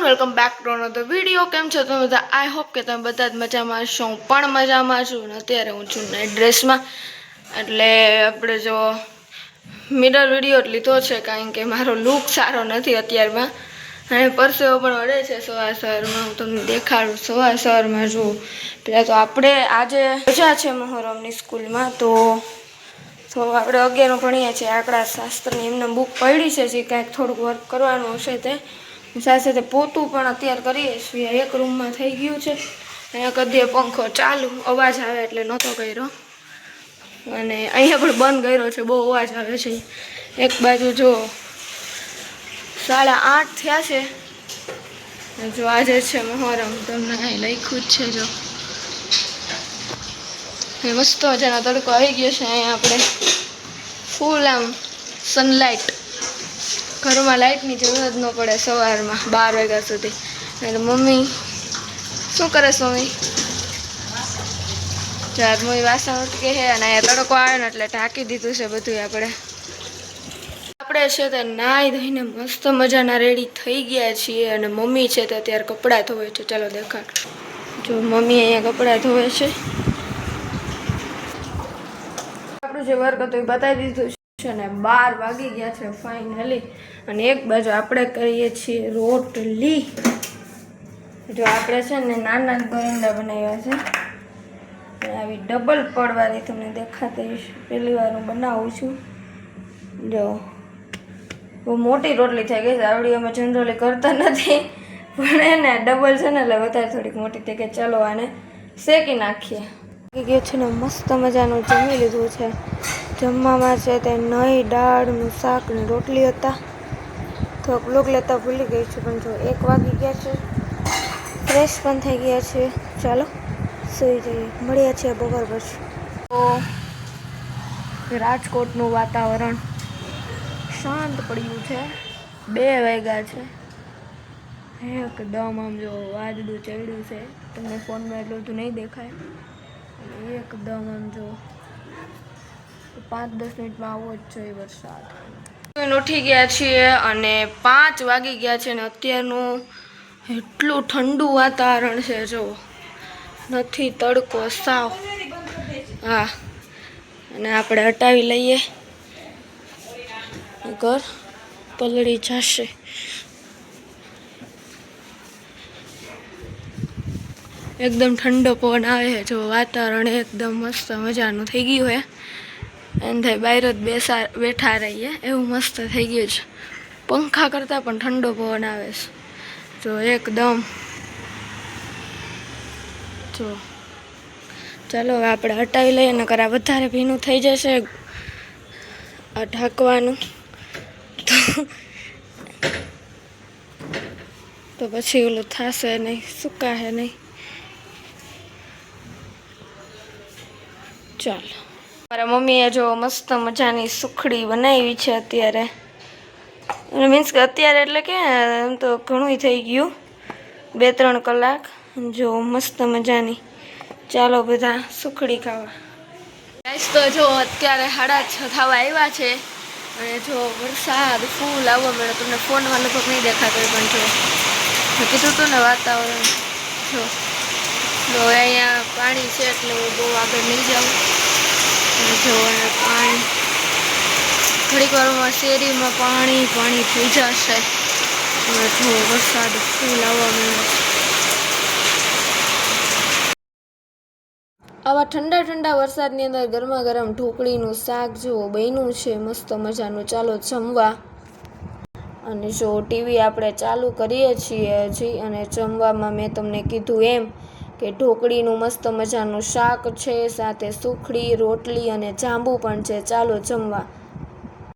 Welcome back to another video. કેમ છો તમે બધા? આઈ હોપ કે તમે બધા જ મજામાં છો। હું પણ મજામાં છું ને અત્યારે હું છું નાઇટ ડ્રેસમાં। એટલે આપણે જો મિરર વિડીયો જ લીધો છે કારણ કે મારો લુક સારો નથી અત્યારમાં અને પરસેવો પણ વળે છે સવાર સવારમાં। હું તમને દેખાડું સવાર સવારમાં જુઓ। પહેલાં તો આપણે આજે રજા છે મહોરમની સ્કૂલમાં, તો આપણે 11 ભણીએ છીએ આંકડા શાસ્ત્રની એમને બુક પડી છે જે કાંઈક થોડુંક વર્ક કરવાનું હશે તે સાથે સાથે પોતું પણ અત્યારે કરીએ છીએ। એક રૂમમાં થઈ ગયું છે અને કદીએ પંખો ચાલુ, અવાજ આવે એટલે નહોતો કર્યો અને અહીંયા પણ બંધ કર્યો છે, બહુ અવાજ આવે છે। એક બાજુ જો 8:30 થયા છે। જો આજે છે મહોરમ, તમને અહીં લખ્યું જ છે જો મસ્ત મજાનો તડકો આવી ગયો છે। અહીંયા આપણે ફૂલ આમ સનલાઇટ, ઘરમાં લાઇટની જરૂર જ ન પડે સવારમાં 12 વાગ્યા સુધી। એટલે મમ્મી શું કરે છે? મમ્મી ચાર મમ્મી વાસણ ઉટકે છે અને અહીંયા તડકો આવે ને એટલે ઢાંકી દીધું છે બધું। આપણે છે તે નાહી ધોઈને મસ્ત મજાના રેડી થઈ ગયા છીએ અને મમ્મી છે તે અત્યારે કપડાં ધોવે છે। ચાલો દેખાડ, જો મમ્મી અહીંયા કપડાં ધોવે છે। આપણું જે વર્ક હતું એ બતાવી દીધું છે ને 12 વાગી ગયા છે ફાઇનલી। અને એક બાજુ આપણે કરીએ છીએ રોટલી। જો આપણે છે ને નાના ગોરંડા બનાવ્યા છે, આવી ડબલ પડવાળી તમને દેખાતી હશે, પહેલી વાર હું બનાવું છું। જો બહુ મોટી રોટલી થઈ ગઈ છે, આવડી અમે જનરલી કરતા નથી પણ એને ડબલ છે ને એટલે વધારે થોડીક મોટી થઈ ગઈ। ચાલો આને શેકી નાખીએ। ગયું છે ને મસ્ત મજાનું જમી લીધું છે। જમવામાં છે તે નહીં, દાળનું શાક ને રોટલી હતા। થોડોક બ્લોગ લેતા ભૂલી ગઈ છું પણ જો 1 વાગી ગયા છે, ફ્રેશ પણ થઈ ગયા છે। ચાલો સુઈ જઈએ, મળીએ છીએ બપોર પછી। તો રાજકોટનું વાતાવરણ શાંત પડ્યું છે, 2 વાગ્યા છે, એકદમ આમ જો વાદળું ચડ્યું છે। તમને ફોનમાં એટલું બધું નહીં દેખાય, એકદમ આમ જો 5-10 મિનિટમાં આવવો જ જોઈએ વરસાદ। ઉઠી ગયા છીએ અને 5 વાગી ગયા છે ને અત્યારનું એટલું ઠંડુ વાતાવરણ છે, જો નથી તડકો સાવ। હા, અને આપણે હટાવી લઈએ, ઘર પલળી જશે। એકદમ ઠંડો પવન આવે છે, જો વાતાવરણ એકદમ મસ્ત મજાનું થઈ ગયું છે। એમ થાય બહાર જ બેઠા રહીએ એવું મસ્ત થઈ ગયું છે। પંખા કરતાં પણ ઠંડો પવન આવે છે, જો એકદમ। જો ચાલો હવે આપણે હટાવી લઈએ, નકર આ વધારે ભીનું થઈ જશે આ ઢાંકવાનું, તો પછી ઓલું થશે નહીં, સુકાશે નહીં। ચાલો, મારા મમ્મીએ જો મસ્ત મજાની સુખડી બનાવી છે અત્યારે, મીન્સ કે અત્યારે એટલે કે એમ તો ઘણું થઈ ગયું, 2-3 કલાક। જો મસ્ત મજાની, ચાલો બધા સુખડી ખાવા। ગાઈસ તો જો અત્યારે 6:30 થવા આવ્યા છે અને જો વરસાદ ફૂલ આવવા મળ્યો। તમને ફોનમાં લગભગ નહીં દેખાતો પણ જો મેં કીધું હતું ને વાતાવરણ, જો અહીંયા પાણી છે એટલે હું બહુ આગળ નહીં જાઉં। જો પાણી ઘડીક વારમાં શેરીમાં પાણી થઈ જશે। જો વરસાદ ફૂલ આવવા મળ્યો। આવા ઠંડા ઠંડા વરસાદની અંદર ગરમા ગરમ ઢોકળીનું શાક જો બન્યું છે મસ્ત મજાનું। ચાલો જમવા। અને જો ટીવી આપણે ચાલુ કરીએ છીએ હજી, અને જમવામાં મેં તમને કીધું એમ કે ઢોકળીનું મસ્ત મજાનું શાક છે, સાથે સુખડી, રોટલી અને જાંબુ પણ છે। ચાલો જમવા।